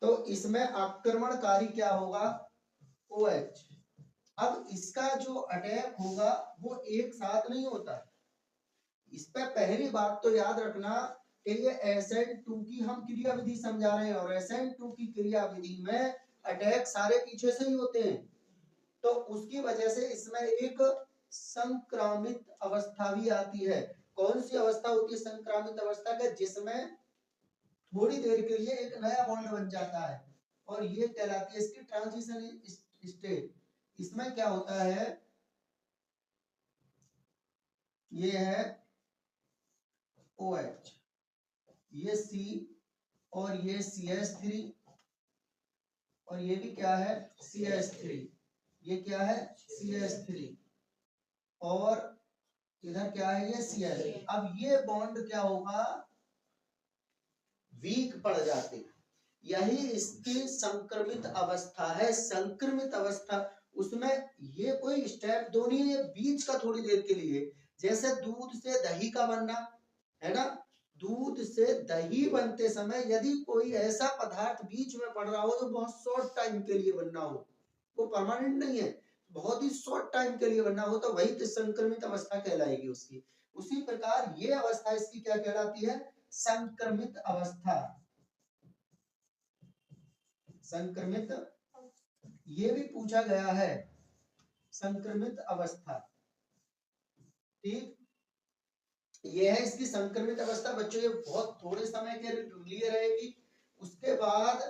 तो इसमें आक्रमणकारी क्या होगा, OH। अब इसका जो अटैक होगा वो एक साथ नहीं होता। इस पर पहली बात तो याद रखना कि ये SN2 की हम क्रिया विधि समझा रहे हैं और SN2 की क्रिया विधि में अटैक सारे पीछे से ही होते हैं। तो उसकी वजह से इसमें एक संक्रामित अवस्था भी आती है। कौन सी अवस्था होती है संक्रामित अवस्था का, जिसमें थोड़ी देर के लिए एक नया बॉन्ड बन जाता है और ये कहलाती है इसकी ट्रांजिशन स्टेट। इसमें क्या होता है, ये है OH, ये C और ये CH3 और ये भी क्या है CH3, ये क्या है CH3 और इधर क्या है ये Cl। अब ये बॉन्ड क्या होगा, वीक पड़ जाते हैं। यही इसकी संक्रमित अवस्था है। संक्रमित अवस्था उसमें ये कोई स्टेप दो नहीं है, बीच का थोड़ी देर के लिए, जैसे दूध से दही का बनना है ना, दूध से दही बनते समय यदि कोई ऐसा पदार्थ बीच में पड़ रहा हो जो बहुत शॉर्ट टाइम के लिए बनना हो, वो परमानेंट नहीं है, बहुत ही शॉर्ट टाइम के लिए बनना हो, तो वही तो संक्रमित अवस्था कहलाएगी उसकी। उसी प्रकार ये अवस्था इसकी क्या कहलाती है, संक्रमित अवस्था। संक्रमित, ये भी पूछा गया है, संक्रमित अवस्था। ठीक, ये है इसकी संक्रमित अवस्था। बच्चों ये बहुत थोड़े समय के लिए रहेगी, उसके बाद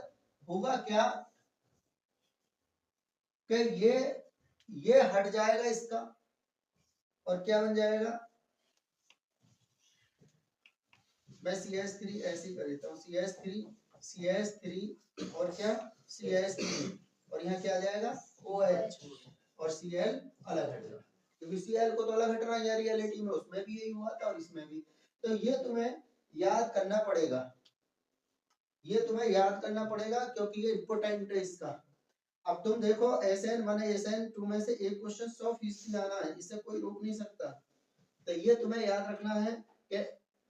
होगा क्या कि ये हट जाएगा इसका और क्या बन जाएगा, मैं CH3 ऐसे ही कर देता हूँ, CH3 और क्या CH3 और यहाँ क्या आ जाएगा OH और Cl अलग हट जाएगा, क्योंकि Cl को तो अलग हटना है रियलिटी में, उसमें भी यही हुआ था और इसमें भी। तो ये तुम्हें याद करना पड़ेगा, ये तुम्हें याद करना पड़ेगा क्योंकि ये इंपोर्टेंट है इसका। अब तुम देखो SN1 SN2 में से एक क्वेश्चन 100% आना है, इसे कोई रोक नहीं सकता। तो ये तुम्हें याद रखना है कि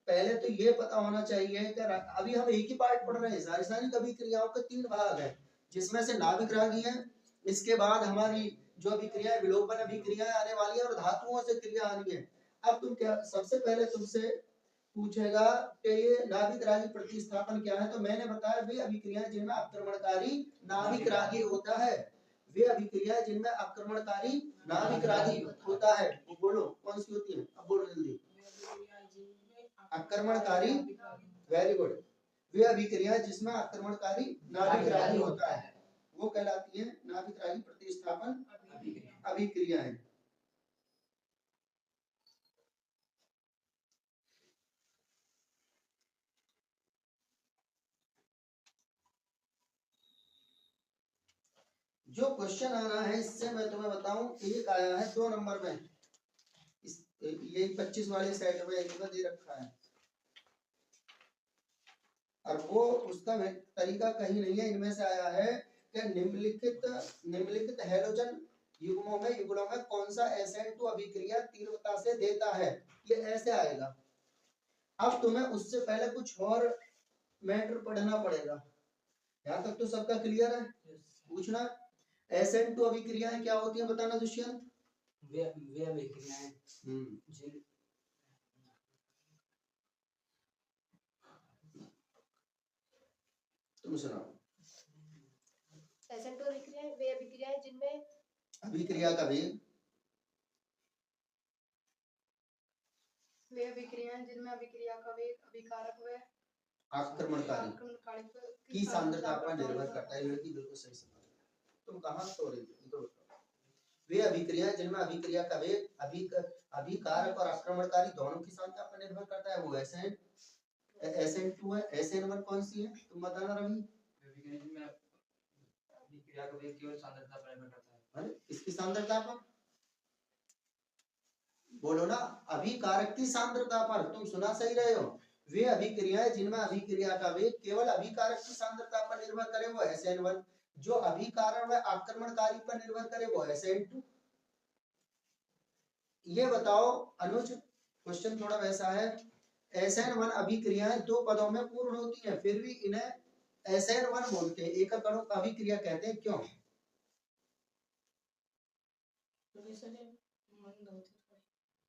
पहले तो ये पता होना चाहिए कि अभी हम एक ही पार्ट पढ़ रहे हैं, रासायनिक अभिक्रियाओं के 3 भाग हैं, जिसमें से नाभिक रागी है, इसके बाद हमारी जो अभिक्रिया विलोपन अभिक्रिया आने वाली है और धातुओं से क्रिया आनी है। अब तुम क्या, सबसे पहले तुमसे पूछेगा कि ये नाभिक रागी प्रतिस्थापन क्या है, तो मैंने बताया वे अभिक्रियाएं जिनमें आक्रमणकारी नाभिक रागी होता है, वे अभिक्रियाएं जिनमें आक्रमणकारी नाभिक रागी होता है, वो बोलो कौन सी होती है, अब बोलो जल्दी। आक्रमणकारी, वेरी गुड, वे अभिक्रियाएं जिसमें आक्रमणकारी नाभिक रागी होता है वो कहलाती है नाभिक रागी प्रतिस्थापन अभिक्रियाएं। जो क्वेश्चन आना है इससे मैं तुम्हें बताऊं, एक आया है 2 नंबर में, ये 25 वाले सेट में एक दे रखा है और वो उसका तरीका कहीं नहीं है, इनमें से आया है कि निम्नलिखित हैलोजन युग्मों में कौन सा SN2 अभिक्रिया तीव्रता से देता है, ये ऐसे आएगा। अब तुम्हें उससे पहले कुछ और मैटर पढ़ना पड़ेगा। यहाँ तक तो सबका क्लियर है? पूछना SN2 अभिक्रियाएं क्या होती है बताना दुष्यंत। वे अभिक्रियाएं तुम सुनाओ। SN2 अभिक्रियाएं वे अभिक्रियाएं जिनमें अभिक्रिया का वेग, वे अभिक्रियाएं जिनमें अभिक्रिया का वेग अभिकारक व आक्रमणकारी की सांद्रता पर निर्भर करता है। लड़की बिल्कुल सही समझ रही है, तुम कहां सो रही हो? वे अभिक्रियाएं जिनमें अभिक्रिया का वेग अभिकारक और आक्रमणकारी दोनों की सांद्रता पर निर्भर करता है, वो SN2 है। SN1 कौन सी है तुम बताना रवि? अभिक्रिया का वेग केवल सांद्रता पर निर्भर करता है। किसकी सांद्रता पर? बोलो ना, अभिकारक की सांद्रता पर। तुम सुना सही रहे हो। वे अभिक्रियाएं जिनमें अभिक्रिया का वेग केवल अभिकारक की सांद्रता पर निर्भर करे वो SN1, जो अभिकारक व आक्रमणकारी पर निर्भर करे वो SN2। ये बताओ अनुज, क्वेश्चन थोड़ा वैसा है, SN1 अभिक्रियाएं 2 पदों में पूर्ण होती हैं, फिर भी इन्हें SN1 बोलते हैं, एकक अणु का अभिक्रिया कहते हैं, क्यों?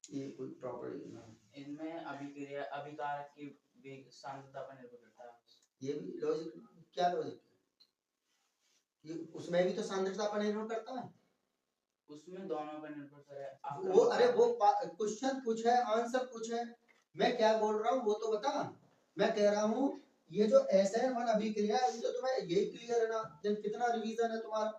ये कोई प्रॉपर्टी ना, इनमें अभिक्रिया अभिकारक की वेग सांद्रता पर निर्भर करता है। ये भी लॉजिक, क्या लॉजिक है? ये उसमें भी तो सांद्रता पर निर्भर करता है। उसमें दोनों पर निर्भर करे। वो अरे वो क्वेश्चन पूछा है, आंसर पूछा है, मैं क्या बोल रहा हूँ वो तो बता। मैं कह रहा हूँ ये जो SN1 अभिक्रिया है, तो तुम्हें यही क्लियर है ना? कितना रिवीजन है तुम्हारा?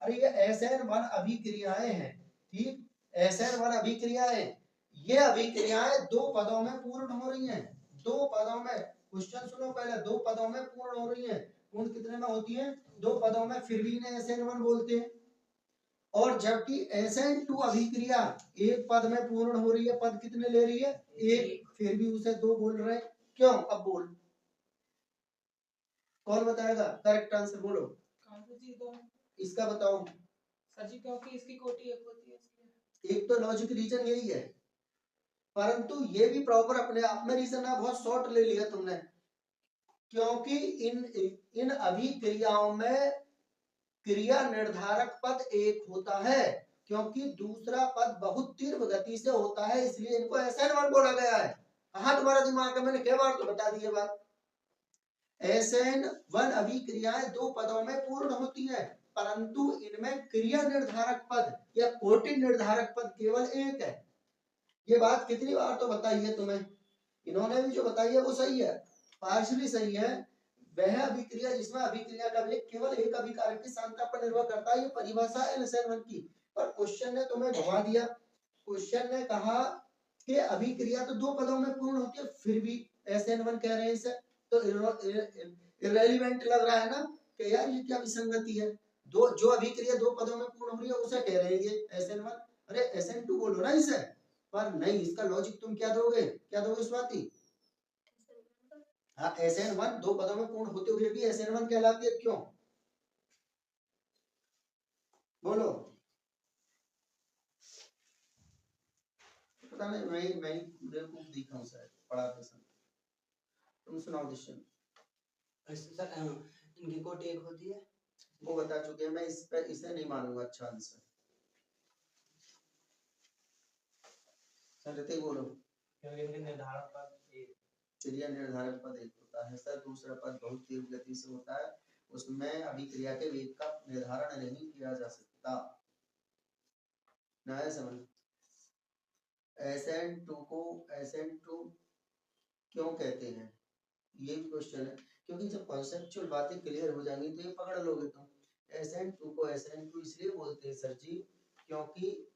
अरे ये SN1 अभिक्रियाएं हैं, ठीक? SN1 अभिक्रियाएं, ये अभिक्रियाएं दो पदों में पूर्ण हो रही हैं, दो पदों में। क्वेश्चन सुनो पहले, दो पदों में पूर्ण हो रही हैं। पूर्ण कितने में होती हैं? दो पदों में, फिर भी इन्हें SN1 बोलते हैं। और जबकि SN2 अभिक्रिया एक पद में पूर्ण हो रही है, पद कितने ले रही है? एक, फिर भी उसे दो बोल रहे हैं, क्यों? अब बोल, कौन बताएगा? करेक्ट आंसर बोलो, इसका बताओ। सर जी क्योंकि इसकी कोटि एक होती है इसलिए। एक तो लॉजिक रीजन यही है, परंतु ये भी प्रॉपर अपने आप में रीजन है, बहुत शॉर्ट ले लिया तुमने। क्योंकि इन अभिक्रियाओं में क्रिया निर्धारक पद एक होता है, क्योंकि दूसरा पद बहुत तीव्र गति से होता है, इसलिए इनको SN1 बोला गया है। कहाँ तुम्हारा दिमाग है? मैंने कई बार तो बता दी बात। SN1 अभिक्रियाएं दो पदों में पूर्ण होती है, परंतु इनमें क्रिया निर्धारक पद या कोटि निर्धारक पद केवल एक है। ये बात कितनी बार तो बताई है तुम्हें, इन्होंने भी जो बताई है वो सही है, पार्शियली सही है। वह अभिक्रिया जिसमें अभिक्रिया का वेग केवल एक अभिकारक की सांद्रता पर निर्भर करता है, ये परिभाषा है SN1 की। पर क्वेश्चन ने तुम्हें घुमा दिया। क्वेश्चन ने कहा कि अभिक्रिया तो दो पदों में पूर्ण होती है, फिर भी SN1 कह रहे हैं इसे, तो इररेलेवेंट लग रहा है ना कि यार ये क्या विसंगति है? दो जो अभिक्रिया दो पदों में पूर्ण हो रही है उसे कह रहे हैं ये SN1, अरे SN2 बोलो ना इसे। पर नहीं, इसका लॉजिक तुम क्या दोगे? क्या दोगे स्वाति? हाँ, SN1 दो पदों में पूर्ण होते हुए भी SN1 कहलाती है, क्यों? बोलो। पता नहीं, मैं बेवकूफ दिखा हूं शायद पढ़ाते समय। तुम सुनाओ क्वेश्चन। सर इनकी कोटि एक होती है, वो बता चुके हैं, मैं इस पे इसे नहीं मानूंगा। अच्छा आंसर सर ऋतिक बोलो। क्योंकि इनके निर्धारक पद एक, क्रिया निर्धारक पद एक होता है सर, दूसरा पद बहुत तीव्र गति से होता है, उसमें अभिक्रिया के वेग का निर्धारण नहीं किया जा सकता। ना है समझ? SN2 को SN2 क्यों कहते हैं, ये भी क्वेश्चन है, क्योंकि जब कॉन्सेप्चुअल बातें क्लियर हो जाएंगी तो ये पकड़ लोगे तुम। SN2 को SN2 इसलिए बोलते हैं सर जी, क्योंकि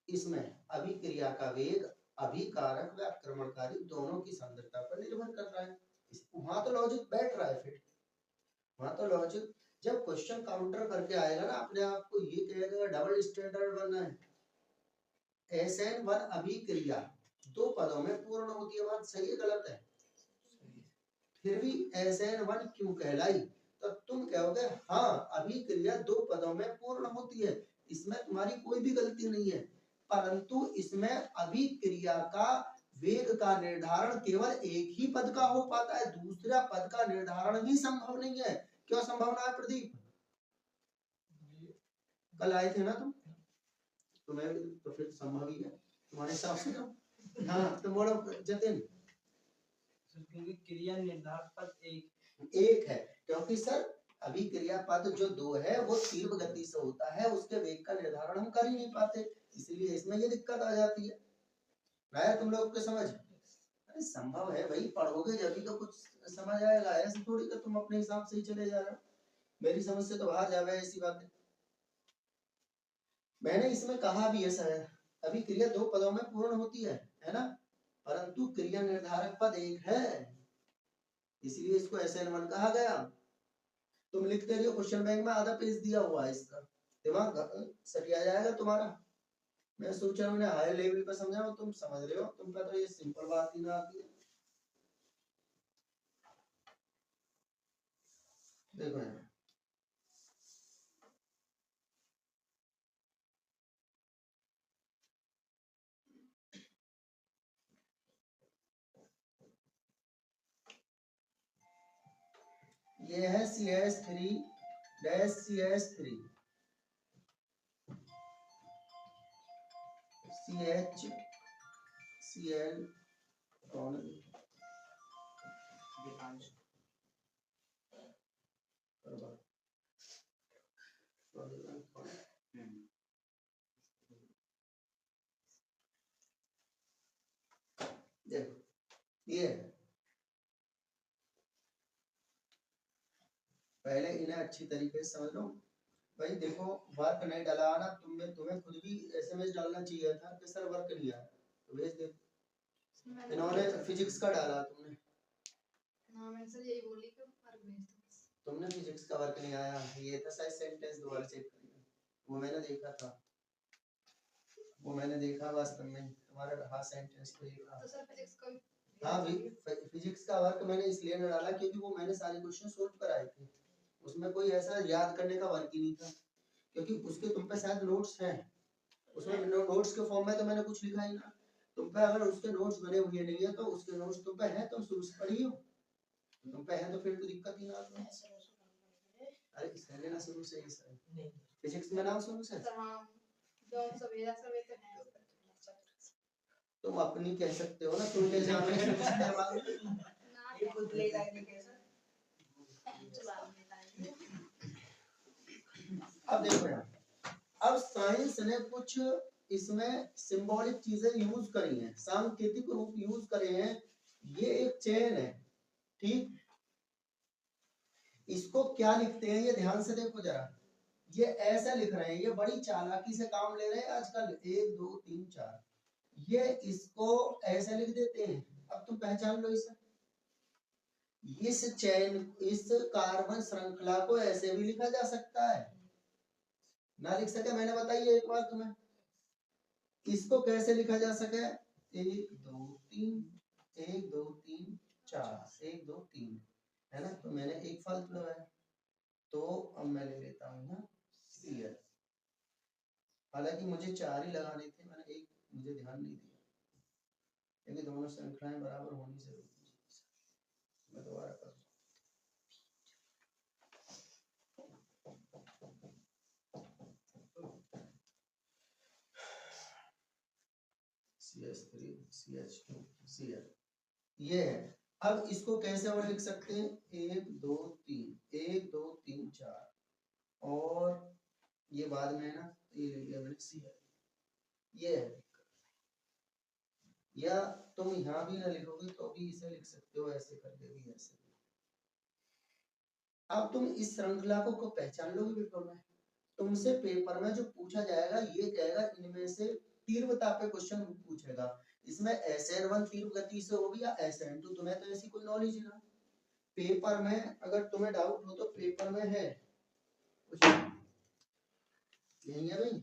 इसमें अभिक्रिया का वेग अभिकारक व आक्रमणकारी दोनों की सांद्रता पर निर्भर कर रहा है। वहां तो लॉजिक बैठ रहा है, फिर वहां तो लॉजिक जब क्वेश्चन काउंटर करके आएगा ना, अपने आप को ये कहेगा डबल स्टैंडर्ड बनना है। SN1 अभिक्रिया दो पदों में पूर्ण होती है, बात सही है गलत है? फिर भी SN1 क्यों कहलाई? तो तुम कहोगे हाँ अभिक्रिया दो पदों में पूर्ण होती है, इसमें तुम्हारी कोई भी गलती नहीं है, परंतु इसमें अभिक्रिया का वेग का निर्धारण केवल एक ही पद का हो पाता है, दूसरा पद का निर्धारण ही संभव नहीं है। क्यों संभव ना है प्रदीप? कल आए थे ना तुम, तुम्हें तो फिर संभव ही है तुम्हारे हिसाब से तो। हाँ तो बोलो जतिन। क्योंकि क्रिया निर्धारक पद एक है, क्योंकि सर अभिक्रिया पद जो दो है वो तीव्र गति से होता है, उसके वेग का निर्धारण हम कर ही नहीं पाते, इसीलिए इसमें ये दिक्कत आ जाती है। राय तुम लोग को समझ? अरे संभव है भाई, पढ़ोगे जब तो कुछ समझ आएगा, ऐसे थोड़ी कि तुम अपने हिसाब से ही चले जा रहे हो, मेरी समझ से तो बाहर जावे ऐसी बातें। मैंने इसमें कहा भी है सर, अभिक्रिया दो पदों में पूर्ण होती है ना, परंतु क्रिया निर्धारक पद एक है, इसलिए इसको SN1 कहा गया। तुम लिखते रहिए, क्वेश्चन बैंक में आधा पेज दिया हुआ है, इसका दिमाग सटिया जाएगा तुम्हारा। मैं सोच रहा हूँ हाई लेवल पर समझाऊं, तुम समझ रहे हो, तुम तो ये सिंपल बात ही ना आती है। देखो यहाँ ये है CH3 डैश CH3 CHCl दिखांश देखो ये है। पहले इन्हें अच्छी तरीके से समझ लो भाई। देखो वर्क नहीं डाला ना तुम्हें खुद भी SMS डालना चाहिए था कि सर वर्क नहीं आया, तो भेज दे। इन्होंने फिजिक्स का डाला, तुमने हाँ मैं सर यही बोली कि वर्क भेज दो। तुमने फिजिक्स का वर्क नहीं आया, ये था शायद सेंटेंस दोबारा चेक करिए। वो मैंने देखा था, वो मैंने देखा वास्तव में तुम्हारा हाँ सेंटेंस तो ये था। तो सर फिजिक्स का हाँ फिजिक्स का वर्क मैंने इसलिए न डाला क्योंकि वो मैंने सारे क्वेश्चन सोल्व कराए थे, उसमें कोई ऐसा याद करने का वर्क ही नहीं था, क्योंकि उसके तुम पे शायद नोट्स हैं, उसमें नोट्स के फॉर्म में तो मैंने कुछ लिखा ही ना। तुम पे अगर उसके नोट्स बने हुए नहीं है तो उसके नोट्स तुम पे है, तुम शुरू से पढ़ी हो, तुम पे है तो फिर तो दिक्कत ही ना आती। अरे इसने लेना शुरू से ही सर फिजिक्स में नाम शुरू से हां जो सवेरा सवेरे तो है तुम अपनी कह सकते हो ना, तुम ले जाओ ये खुद ले जाएंगे कैसे। अब देखो यार, अब साइंस ने कुछ इसमें सिंबॉलिक चीजें यूज करी हैं, सांकेतिक रूप यूज करे हैं। ये एक चेन है, ठीक, इसको क्या लिखते हैं ये ध्यान से देखो जरा। ये ऐसा लिख रहे हैं, ये बड़ी चालाकी से काम ले रहे हैं आजकल, 1 2 3 4, ये इसको ऐसे लिख देते हैं। अब तुम पहचान लो इसे, इस चेन इस कार्बन श्रृंखला को ऐसे भी लिखा जा सकता है, ना लिख सके मैंने बताइए एक बार तुम्हें, इसको कैसे लिखा जा सके, 1 2 3 1 2 3 4 1 2 3 है ना, तो मैंने एक फालतू लगाया, तो अब मैं ले लेता हूँ ना Cl, हालांकि मुझे 4 ही लगाने थे, मैंने एक मुझे ध्यान नहीं दिया, क्योंकि दोनों श्रृंखलाएं बराबर होनी जरूरी है। मैं दोबारा कर CH3 CH2 Cl, ये है। अब इसको कैसे और लिख सकते हैं, 1 2 3 1 2 3 4, और ये बाद में है ना, ये ले लिया मैंने Cl, ये है। या तुम यहाँ भी ना लिखोगे तो भी इसे लिख सकते हो, ऐसे करके भी ऐसे। अब तुम इस श्रृंखला को पहचान लोगे पेपर में, तुमसे पेपर में जो पूछा जाएगा ये कहेगा इनमें से तीव्रता पे क्वेश्चन पूछेगा, इसमें SN1 तीव्र गति से होगी या SN2, तुम्हें तो ऐसी कोई नॉलेज ना। पेपर में अगर तुम्हें डाउट हो तो पेपर में है कुछ यही है भाई।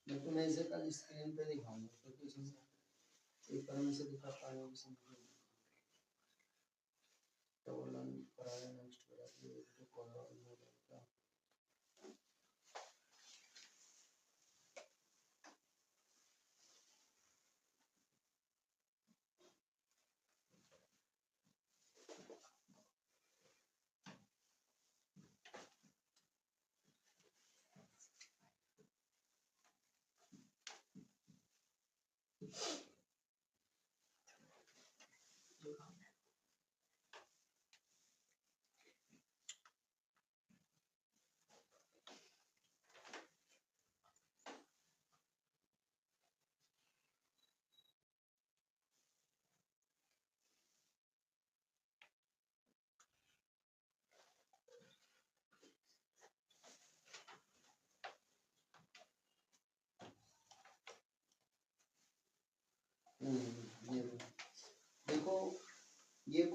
मैं तुम्हें इसे कल स्क्रीन पे दिखाऊंगा, क्योंकि इसमें पेपर में से दिखा पाएंगे किसी को तो लन कराया नेक्स्ट करा तो कॉल हो जाएगा।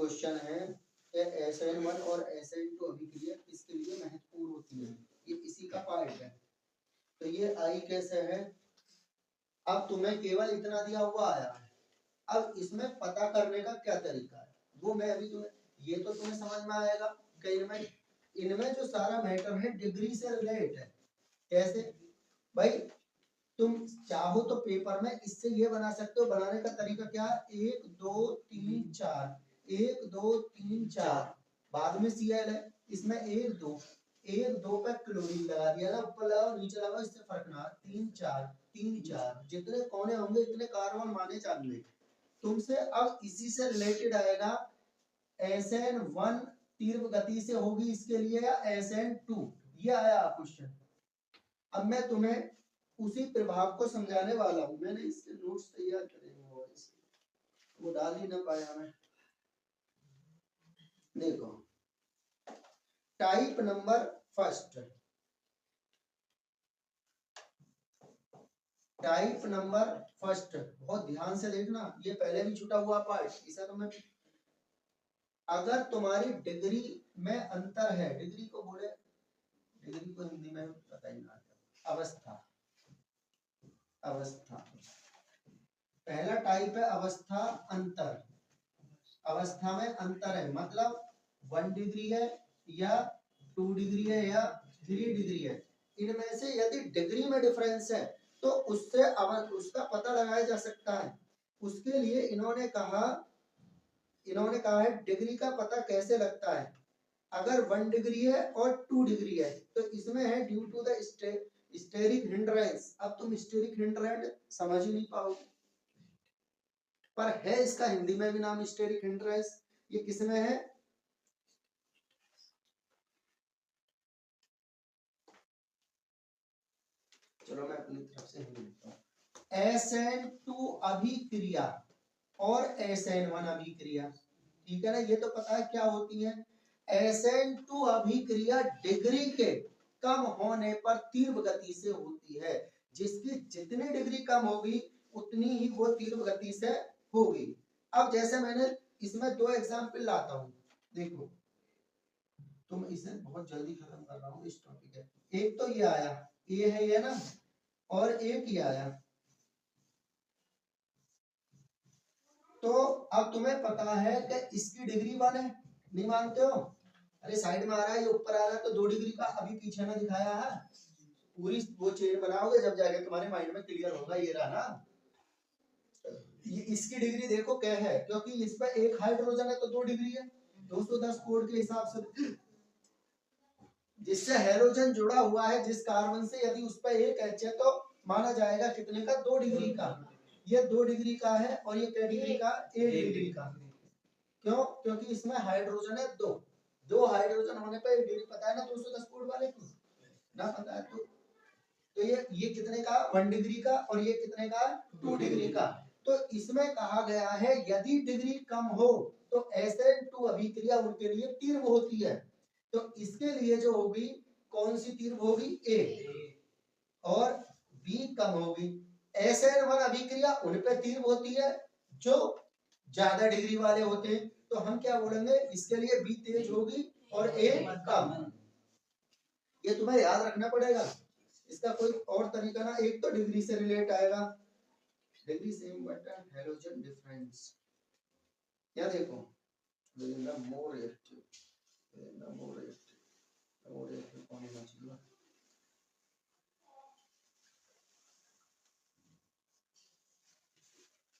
क्वेश्चन है कि SN1 और SN2 अभिक्रिया किसके लिए महत्वपूर्ण होती है, ये इसी का पार्ट है। तो ये आई कैसे है, अब तुम्हें केवल इतना दिया हुआ आया है, अब इसमें पता करने का क्या तरीका है वो मैं अभी तुम्हें, ये तो तुम्हें समझ में आएगा कि इनमें जो सारा मैटर है डिग्री से रिलेट है। कैसे भाई, तुम चाहो तो पेपर में इससे ये बना सकते हो, बनाने का तरीका क्या, 1 2 3 4, 1 2 3 4, बाद में Cl है, इसमें 1 2 पे क्लोरीन लगा दिया ना, ऊपर लगाओ नीचे लगाओ, इससे फर्क ना, 3 4 3 4, जितने कोने होंगे इतने कार्बन माने चाहिए तुमसे। अब इसी से रिलेटेड आएगा SN1 तीव्र गति से होगी इसके लिए या SN2, ये आया क्वेश्चन। अब मैं तुम्हें उसी प्रभाव को समझाने वाला हूं, मैंने इसके नोट्स तैयार करे हुए हैं, वो डाल ही ना पाया मैं। देखो type number first, type number first, बहुत ध्यान से देखना, ये पहले भी छूटा हुआ पार्ट, इसे तो मैं, अगर तुम्हारी डिग्री में अंतर है, डिग्री को बोले, डिग्री को हिंदी में पता ही ना, अवस्था, अवस्था पहला टाइप है अवस्था अंतर, अवस्था में अंतर है, मतलब 1 डिग्री है या 2 डिग्री है या 3 डिग्री है, इनमें से यदि डिग्री में डिफरेंस है तो उससे उसका पता लगाया जा सकता है। उसके लिए इन्होंने कहा है डिग्री का पता कैसे लगता है, अगर 1 डिग्री है और 2 डिग्री है तो इसमें है due to the steric hindrance. अब तुम स्टेरिक हिंड्रेंस समझ ही नहीं पाओगे, पर है इसका हिंदी में भी नाम स्टेरिक हिंड्रेंस। ये किसमें है, चलो मैं अपनी तरफ से हिंदी लिखता हूं, SN2 अभिक्रिया और SN1 अभिक्रिया, ठीक है ना, ये तो पता है क्या होती है। SN2 अभिक्रिया डिग्री के कम होने पर तीव्र गति से होती है, जिसकी जितनी डिग्री कम होगी उतनी ही वो तीव्र गति से होगी। अब जैसे मैंने इसमें 2 एग्जांपल लाता हूं, देखो तुम इसे बहुत जल्दी खत्म कर रहा हूं इस टॉपिक है। एक तो ये आया, ये है ये ना, और एक ये आया, तो अब तुम्हें पता है कि इसकी डिग्री 1 है, नहीं मानते हो, अरे साइड में आ रहा है, ये ऊपर आ रहा है, तो 2 डिग्री का अभी पीछे में दिखाया है, पूरी वो चेन बनाओगे जब जाके तुम्हारे माइंड में क्लियर होगा, ये रहा ना, ये इसकी डिग्री देखो क्या है, क्योंकि इस पे एक हाइड्रोजन है तो 2 डिग्री है, 210 कोड के हिसाब से, जिससे हेलोजन जुड़ा हुआ है जिस कार्बन से, यदि उस पर एक H है तो माना जाएगा कितने का, 2 डिग्री का, ये 2 डिग्री का है और ये क्या डिग्री का, 1 डिग्री का। क्यों, क्योंकि इसमें हाइड्रोजन है 2 हाइड्रोजन होने पर 1 डिग्री, पता है ना 210 कोड वाले को ना, पता है तो ये कितने का, 1 डिग्री का, और ये कितने का, 2 डिग्री का। तो इसमें कहा गया है यदि डिग्री कम हो तो SN2 अभिक्रिया उनके लिए तीव्र होती है, तो इसके लिए जो होगी कौन सी तीव्र होगी, A, और B कम होगी। SN1 अभिक्रिया उन पे तीव्र होती है जो ज्यादा डिग्री वाले होते हैं, तो हम क्या बोलेंगे, इसके लिए B तेज होगी और A कम। ये तुम्हें याद रखना पड़ेगा, इसका कोई और तरीका ना, एक तो डिग्री से रिलेट आएगा, degree same but halogen difference, क्या देखो, मोर रिएक्टिव कौन होना चाहिए,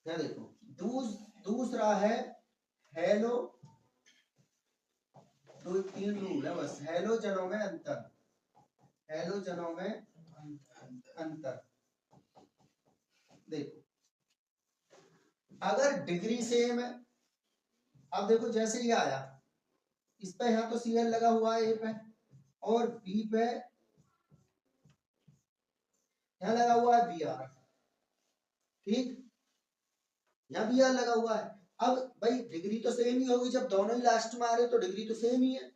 क्या देखो, दूसरा है हेलो, 2-3 रूल है बस, हेलोजनों में अंतर, हेलोजनों में अंतर, देखो अगर डिग्री सेम है, अब देखो जैसे ये आया, इस पे यहाँ तो Cl लगा हुआ है A पे, और B पे यहाँ लगा हुआ है Br, ठीक, यहाँ Br लगा हुआ है। अब भाई डिग्री तो सेम ही होगी, जब दोनों ही लास्ट में आ रहे तो डिग्री तो सेम ही है,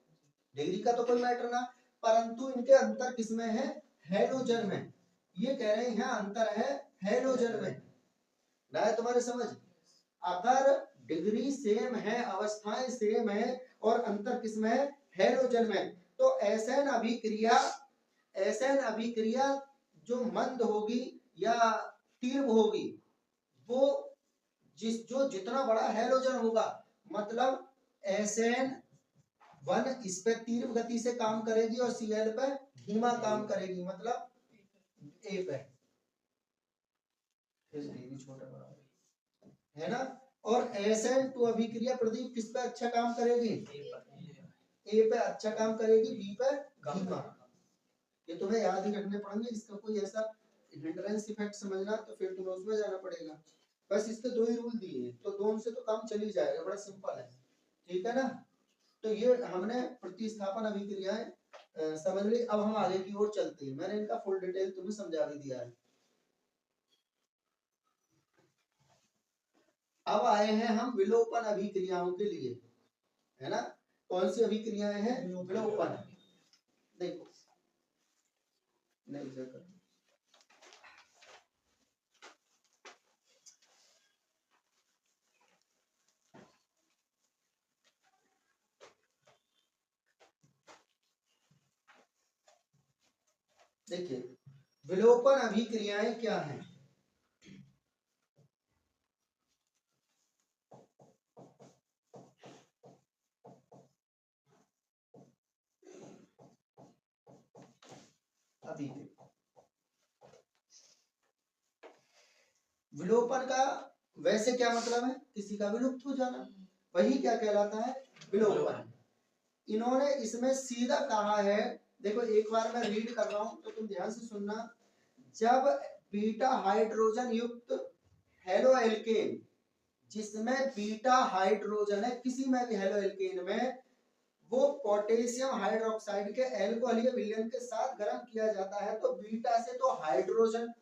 डिग्री का तो कोई मैटर ना, परंतु इनके अंतर किसमें है, हेलोजन में। ये कह रहे हैं यहाँ अंतर है हेलोजन में, ना है तुम्हारे समझ। अगर डिग्री सेम है, अवस्थाएं सेम है, और अंतर किसमें है? हैलोजन में। तो एसएन अभिक्रिया जो मंद होगी या तीव्र होगी, वो जितना बड़ा हैलोजन होगा, मतलब SN1 इस पे तीव्र गति से काम करेगी और Cl पे धीमा काम करेगी, मतलब A पे छोटा बड़ा है ना। और SN2 अभिक्रिया प्रदीप किस पे अच्छा काम करेगी? A पे अच्छा काम करेगी, B पे धीमा। ये तुम्हें याद ही रखने पड़ेंगे, इसका कोई ऐसा हिंड्रेंस इफेक्ट समझना तो फिर तुम्हें उसमें जाना पड़ेगा। बस इसके दो ही रूल दिए, तो दोनों से तो काम चल ही जाएगा, बड़ा सिंपल है, ठीक है ना। तो ये हमने प्रतिस्थापन अभिक्रियाएं समझ ली। अब हम आगे की ओर चलते हैं, मैंने इनका फुल डिटेल तुम्हें समझा भी दिया है। अब आए हैं हम विलोपन अभिक्रियाओं के लिए, है ना। कौन सी अभिक्रियाएं हैं? विलोपन। देखो नहीं जगह देखिए, विलोपन अभिक्रियाएं क्या हैं? विलोपन का वैसे क्या मतलब है? किसी का विलुप्त हो जाना, वही क्या कहलाता है? विलोपन। इन्होंने इसमें सीधा कहा है, देखो एक बार मैं रीड कर रहा हूं तो तुम ध्यान से सुनना। जब बीटा हाइड्रोजन युक्त हेलो एल्केन, जिसमें बीटा हाइड्रोजन है, किसी में भी हेलो एल्केन में, वो पोटेशियम हाइड्रोक्साइड के एल्कोहलीय विलयन के साथ गर्म किया जाता है, तो बीटा से तो हाइड्रोजन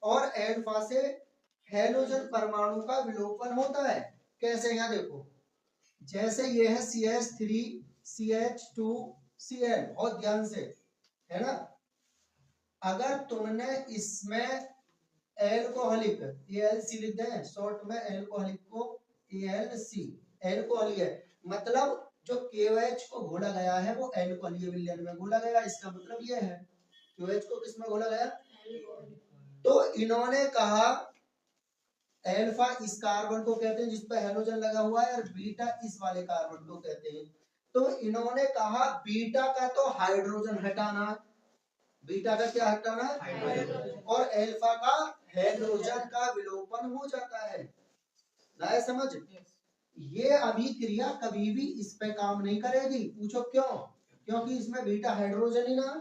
और एल्फा से हेलोजन परमाणु का विलोपन होता है। कैसे? यहाँ देखो, जैसे ये है CH3 CH2 Cl, बहुत ध्यान से, है ना। अगर तुमने इसमें एल्कोहलिक AlC लिख दें शॉर्ट में, एल्कोहलिक को AlC, एल्कोहलिक है, मतलब जो KOH को घोला गया है वो एल्कोहलीय विलयन में घोला गया, इसका मतलब ये है KOH को किसमें घोला गया? तो इन्होंने कहा एल्फा इस कार्बन को कहते हैं जिस पर हेलोजन लगा हुआ है, और बीटा इस वाले कार्बन को कहते हैं। तो इन्होंने कहा बीटा का तो हाइड्रोजन हटाना, बीटा का क्या हटाना है, और एल्फा का हाइड्रोजन का विलोपन हो जाता है। लाए समझ? ये अभिक्रिया कभी भी इस पे काम नहीं करेगी। पूछो क्यों? क्योंकि इसमें बीटा हाइड्रोजन ही ना।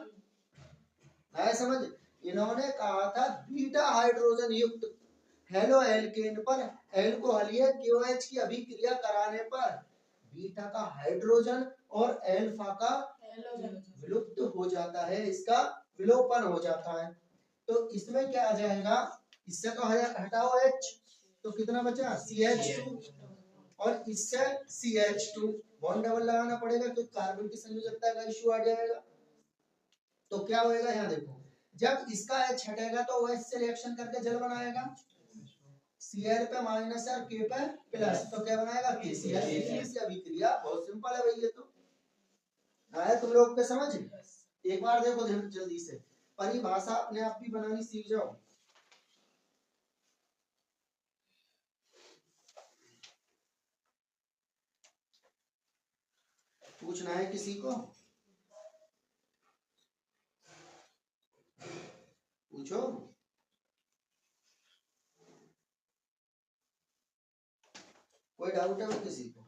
लाए समझ? इन्होंने कहा था बीटा हाइड्रोजन युक्त हेलो एल्केन पर एल्कोहलीय KOH की अभिक्रिया कराने पर बीटा का हाइड्रोजन और एल्फा का विलुप्त हो जाता है, इसका विलोपन हो जाता है। तो इसमें क्या आ जाएगा? इससे तो हटाओ H, तो कितना बचा? CH2, और इससे CH2, बॉन्ड डबल लगाना पड़ेगा क्योंकि कार्बन की संयोजकता का इश्यू आ जाएगा। तो क्या होएगा? यहाँ देखो, जब इसका H हटेगा तो OH से रिएक्शन करके जल बनाएगा, Cl पे माइनस है और K पे प्लस, तो क्या बनाएगा? KCl। से अभिक्रिया बहुत सिंपल है भाई, ये तो आया तुम लोग के समझ। एक बार देखो जल्दी से, परिभाषा अपने आप भी बनानी सीख जाओ। पूछना है किसी को? पूछो। कोई डाउट है वो किसी को?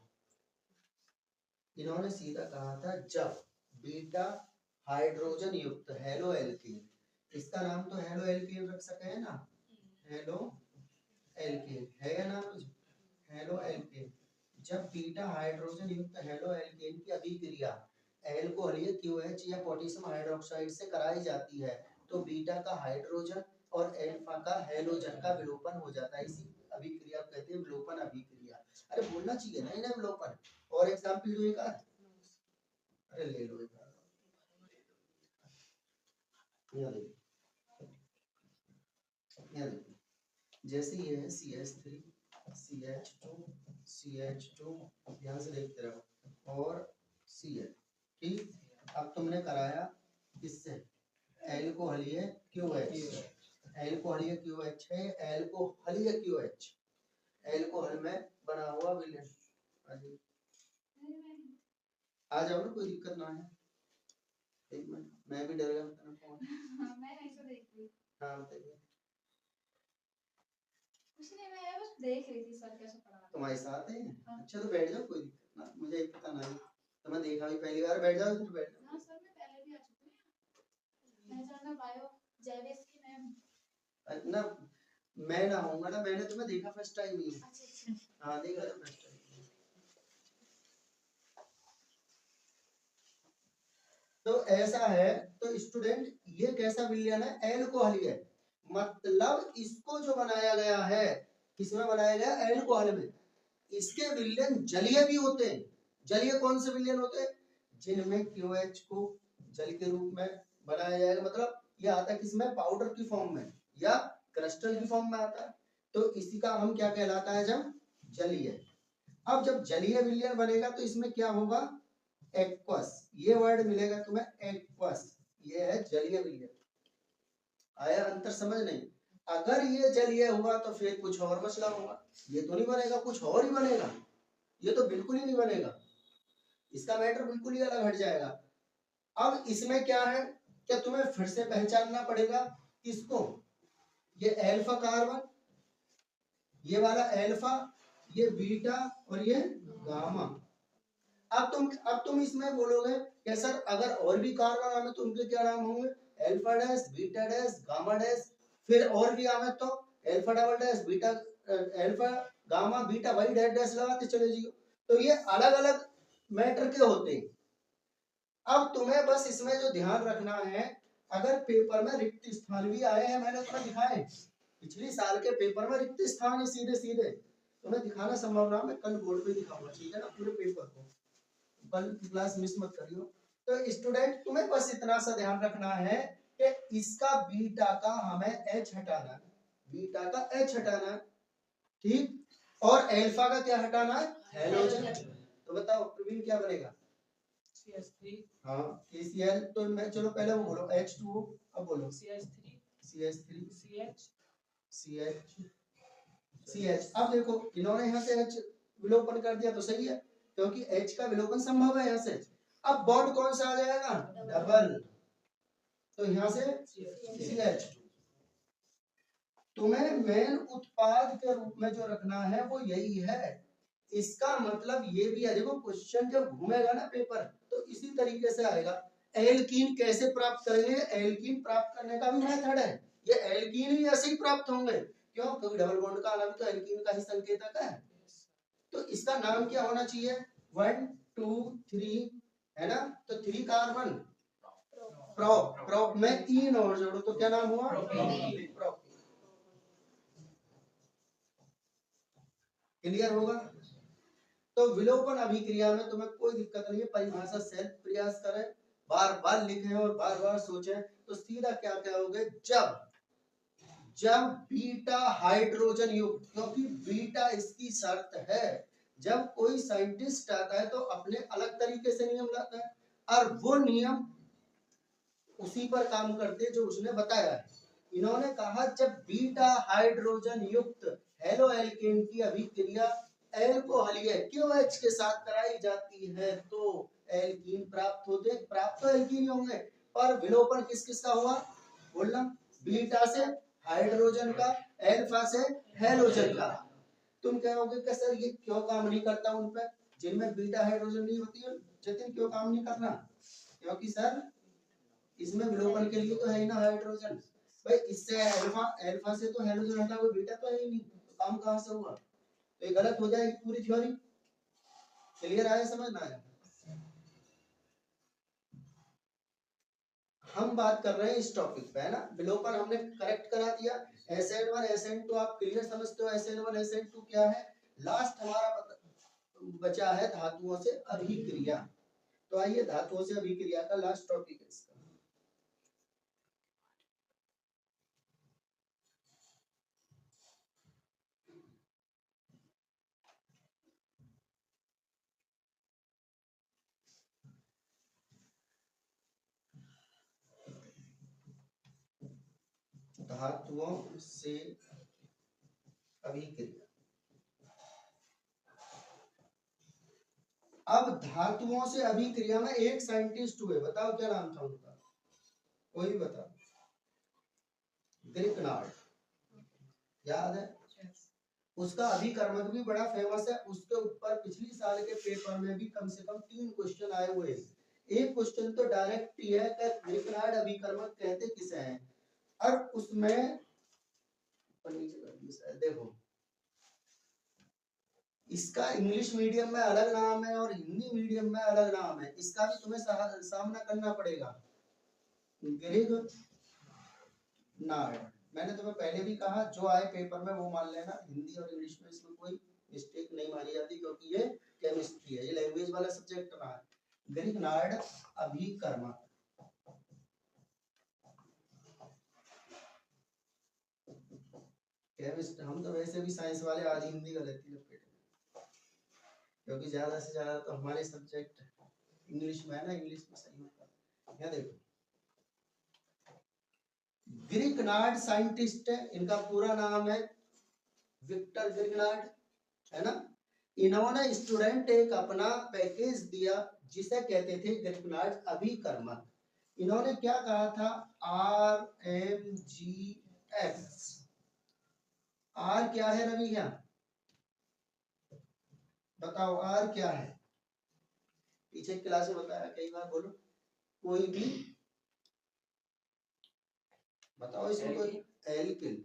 इन्होंने सीधा कहा था जब बीटा हाइड्रोजन युक्त हेलो एल्केन, इसका नाम तो हेलो एल्केन रख सके है ना, हेलो एल्केन है ना, हेलो एल्केन। जब बीटा हाइड्रोजन युक्त हेलो एल्केन की अभिक्रिया एल्कोहलीय KOH या पोटेशियम हाइड्रोक्साइड से कराई जाती है, तो बीटा का हाइड्रोजन और एल्फा का हेलोजन का विलोपन हो जाता है। इसी अभिक्रिया को कहते हैं विलोपन अभिक्रिया। अरे बोलना चाहिए ना इन्हें विलोपन। और एग्जांपल जो एक अरे ले लो एक यहाँ देखो, जैसे ये है CH3 CH2 CH2 ध्यान से देखते रहो और Cl। ठीक, अब तुमने कराया किससे, एल्कोहलीय QH, एल्कोहलीय QH है, एल्कोहलीय QH, एल्कोहल में बना हुआ विलेन। आ जाओ ना, कोई दिक्कत ना है। एक मिनट, मैं भी डर गया बताना कौन। मैं ऐसे देख रही। हाँ बताइए। कुछ नहीं, मैं बस देख रही थी सर कैसे पढ़ा रहे हैं। तुम्हारे साथ है? हाँ। अच्छा तो बैठ जाओ, कोई दिक्कत ना, मुझे पता नहीं, तो मैं देखा भी पहली बार, बैठ जाओ इधर, बैठ जाओ। हाँ सर, मैं पहले भी आ चुकी हूँ। मैं जानना बायो जैविस की मैम। ना मैं ना होऊंगा ना, मैंने तुम्हें देखा फर्स्ट टाइम ही। अच्छा अच्छा। हाँ देखा था फर्स्ट टाइम। तो ऐसा है, तो स्टूडेंट ये कैसा विलयन है, एल्कोहल है, मतलब इसको जो बनाया गया है, किसमें बनाया गया, एल्कोहल में। इसके विलयन जलीय भी होते हैं। जलीय कौन से विलयन होते हैं, जिनमें QH को जल के रूप में बनाया जाएगा, मतलब ये आता है किसमें, पाउडर की फॉर्म में या क्रिस्टल की फॉर्म में आता है, तो इसी का हम क्या कहलाता है, जब जलीय। अब जब जलीय विलयन बनेगा तो इसमें क्या होगा, एक्वस, ये वर्ड मिलेगा तुम्हें, एक्वस, ये है जलीय विलयन। आया अंतर समझ नहीं, अगर ये जलीय हुआ तो फिर कुछ और मसला होगा, ये तो नहीं बनेगा, कुछ और ही बनेगा, ये तो बिल्कुल ही नहीं बनेगा, इसका मैटर बिल्कुल ही अलग हट जाएगा। अब इसमें क्या है, क्या तुम्हें फिर से पहचानना पड़ेगा किसको, ये अल्फा कार्बन, ये वाला अल्फा, ये बीटा और ये गामा। अब तुम इसमें बोलोगे कि सर अगर और भी कार्बन आवे तो उनके क्या नाम होंगे, alpha dash, beta dash, gamma dash, फिर और भी आवे तो alpha double dash, beta, alpha, gamma, beta, वही डैश डैश लगाते चले जाइए, तो ये अलग अलग मैटर के होते हैं। अब तुम्हें बस इसमें जो ध्यान रखना है, अगर पेपर में रिक्त स्थान भी आए हैं, मैंने तुम्हें दिखाए पिछले साल के पेपर में रिक्त स्थान है, सीधे सीधे तुम्हें दिखाना संभव ना, मैं कल बोर्ड पे दिखाऊंगा, ठीक है ना, पूरे पेपर को, कल की क्लास मिस मत करियो। तो स्टूडेंट तुम्हें बस इतना सा ध्यान रखना है कि इसका बीटा का हमें H हटाना है, बीटा का H हटाना है, ठीक, और अल्फा का क्या हटाना है, हैलोजन। तो बताओ प्रवीण क्या बनेगा, CH3 हाँ KCl, तो मैं चलो पहले वो बोलो H2O, अब बोलो CH3 CH3 CH CH CH। अब देखो इन्होंने यहाँ से H विलोपन कर दिया तो सही है, क्योंकि H का विलोपन संभव है यहाँ से। अब बॉन्ड कौन सा आ जाएगा, डबल, तो यहाँ से CH। तुम्हें मेन उत्पाद के रूप में जो रखना है वो यही है, इसका मतलब ये भी है, देखो क्वेश्चन जब घूमेगा ना पेपर तो इसी तरीके से आएगा। एल्कीन कैसे प्राप्त करेंगे, एल्कीन प्राप्त करने का भी मेथड है, ये एल्कीन ही ऐसे ही प्राप्त होंगे, क्यों, क्योंकि डबल बॉन्ड का आना भी तो एल्कीन का ही संकेतक है। तो इसका नाम क्या होना चाहिए, 1 2 3 है ना, तो 3 कार्बन प्रो, प्रो में तीन और जोड़ो तो क्या नाम हुआ, प्रोपीन। क्लियर होगा। तो विलोपन अभिक्रिया में तुम्हें कोई दिक्कत नहीं है, परिभाषा सेल्फ प्रयास करें, बार बार लिखें और बार बार सोचें, तो सीधा क्या कहोगे, जब बीटा हाइड्रोजन युक्त, क्योंकि बीटा इसकी शर्त है, जब कोई साइंटिस्ट आता है तो अपने अलग तरीके से नियम लाता है, और वो नियम उसी पर काम करते जो उसने बताया है। इन्होंने कहा जब बीटा हाइड्रोजन युक्त हेलो एल्केन की अभिक्रिया एल्कोहलीय QH के साथ कराई जाती है तो एल्कीन प्राप्त होते, प्राप्त तो एल्कीन होंगे, पर विलोपन किस किस का हुआ, बोलना, बीटा से हाइड्रोजन का, अल्फा से हैलोजन का। तुम कहोगे कि सर ये क्यों काम नहीं करता उन पे जिनमें बीटा हाइड्रोजन नहीं होती है, जतिन क्यों काम नहीं करना, क्योंकि सर इसमें विलोपन के लिए तो है ही ना हाइड्रोजन, भाई इससे अल्फा, अल्फा से तो हैलोजन हटा, वो बीटा तो है ही नहीं, तो काम कहां से हुआ, तो ये गलत हो जाएगी पूरी थ्योरी। क्लियर आया, समझ ना आया। हम बात कर रहे हैं इस टॉपिक पे, है ना, विलोपन हमने करेक्ट करा दिया, SN1 SN2 आप क्लियर समझते हो, SN1 SN2 क्या है, लास्ट हमारा बचा है धातुओं से अभिक्रिया। तो आइए धातुओं से अभिक्रिया का लास्ट टॉपिक है इसका। धातुओं से अभिक्रिया। अब धातुओं से अभिक्रिया में एक साइंटिस्ट हुए, बताओ क्या नाम था उनका, कोई भी बताओ। ग्रिकनार्ड, याद है? उसका अभिकर्मक भी बड़ा फेमस है, उसके ऊपर पिछली साल के पेपर में भी कम से कम 3 क्वेश्चन आए हुए हैं। एक क्वेश्चन तो डायरेक्ट ही है कि ग्रिकनार्ड अभिकर्मक कहते किसे हैं, और उसमें देखो इसका इंग्लिश मीडियम में अलग नाम है और हिंदी मीडियम में अलग नाम है, इसका भी तुम्हें सामना करना पड़ेगा। ग्रिकनार्ड, मैंने तुम्हें पहले भी कहा जो आए पेपर में वो मान लेना, हिंदी और इंग्लिश में इसमें कोई मिस्टेक नहीं मानी जाती, क्योंकि ये केमिस्ट्री है, ये लैंग्वेज वाला सब्जेक्ट रहा है। ग्रिकनार्ड अभिकर्मक, केमिस्ट, हम तो वैसे भी साइंस वाले आज हिंदी गलती लपेट, क्योंकि ज्यादा से ज्यादा तो हमारे सब्जेक्ट इंग्लिश में है ना, इंग्लिश में सही होता है। यहाँ देखो ग्रिकनार्ड साइंटिस्ट है, इनका पूरा नाम है विक्टर ग्रिकनार्ड, है ना। इन्होंने स्टूडेंट एक अपना पैकेज दिया जिसे कहते थे ग्रिकनार्ड अभिकर्मक। इन्होंने क्या कहा था, RMGX। आर क्या है रवि, क्या बताओ आर क्या है, पीछे क्लास में बताया कई बार, बोलो कोई भी बताओ इसमें कोई। एल्किल,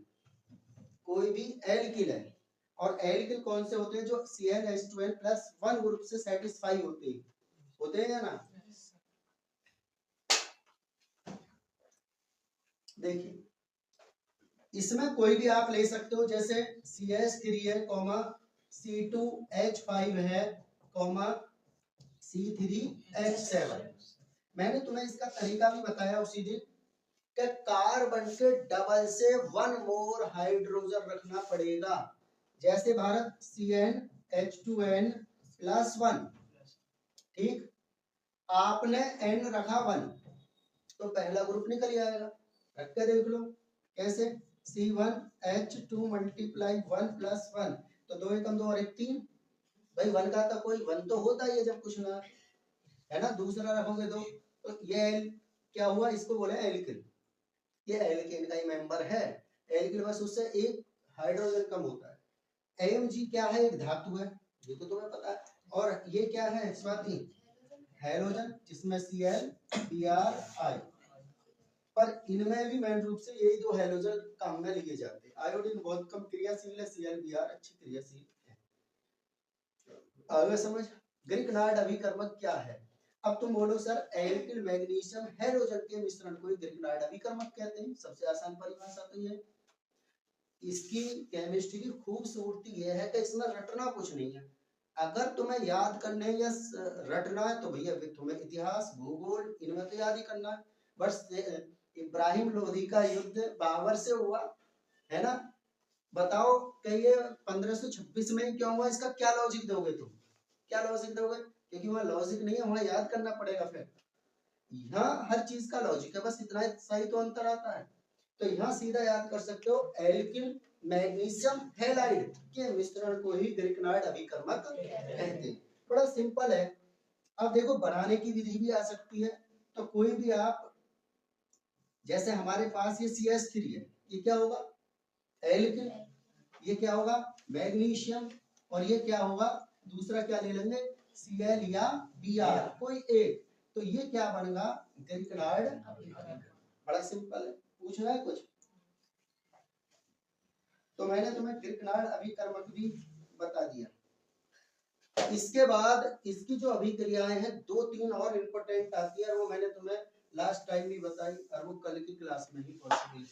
कोई भी एल्किल है, और एल्किल कौन से होते हैं, जो CnH2n+1 ग्रुप से सेटिस्फाई होते हैं ना। देखिए इसमें कोई भी आप ले सकते हो, जैसे CH3 है, C2H5 है, C3H7। मैंने तुम्हें इसका तरीका भी बताया उसी दिन कि कार्बन के डबल से 1 मोर हाइड्रोजन रखना पड़ेगा। जैसे भारत CnH2n+1, ठीक, आपने N रखा 1 तो पहला ग्रुप निकल आएगा, रख के देख लो कैसे, C1H2 × 1 + 1 तो 2 एकम 2 और 1 3, भाई 1 का तो कोई 1 तो होता ही है जब कुछ ना है ना, दूसरा रखोगे तो ये क्या हुआ, इसको बोले एल्किल, ये एल्केन का ही मेंबर है। एल्किल बस उससे एक हाइड्रोजन कम होता है। Mg क्या है, एक धातु है, ये तो तुम्हें पता है, और ये क्या है स्वाति, हैलोजन, जिसमें Cl Br I, पर इनमें भी मेन रूप से यही 2 हैलोजन काम में लिए जाते हैं। आयोडीन बहुत कम क्रियाशील है, Cl Br अच्छी क्रियाशील है। आगे समझ। ग्रिकनार्ड अभिकर्मक क्या है, अब तुम बोलो सर एल्किल मैग्नीशियम हैलोजन के मिश्रण को ग्रिकनार्ड अभिकर्मक कहते हैं, सबसे आसान परिभाषा तो ये। इसकी केमिस्ट्री की खूबसूरती यह है कि इसमें रटना कुछ नहीं है, अगर तुम्हें याद करने या रटना है तो भैया तुम्हें इतिहास भूगोल इनमें तो याद ही करना है। बस इब्राहिम लोधी का युद्ध बाबर से हुआ है ना, बताओ कि ये 1526 में क्यों हुआ, इसका क्या लॉजिक दोगे तुम, क्या लॉजिक दोगे, क्योंकि वहां लॉजिक नहीं है, वहां याद करना पड़ेगा। फिर यहाँ हर चीज का लॉजिक है, बस इतना सही तो अंतर आता है। तो यहाँ सीधा याद कर सकते हो, एल्किल मैग्नीशियम हैलाइड के मिश्रण को ही ग्रिकनार्ड अभिकर्मक कहते हैं। बड़ा सिंपल है। अब देखो बनाने की विधि भी आ सकती है, तो कोई भी आप, जैसे हमारे पास ये CH3 है, ये क्या होगा एल्किल, ये क्या होगा मैग्नीशियम, और ये क्या होगा दूसरा, क्या ले लेंगे Cl या Br, कोई एक, तो ये क्या बनेगा ग्रिकनार्ड। बड़ा सिंपल है, पूछना है कुछ, तो मैंने तुम्हें ग्रिकनार्ड अभिकर्मक भी बता दिया। इसके बाद इसकी जो अभिक्रियाएं हैं 2-3 और इम्पोर्टेंट आती है, और वो मैंने तुम्हें लास्ट टाइम भी बताई, और वो कल की क्लास में ही पॉसिबल है।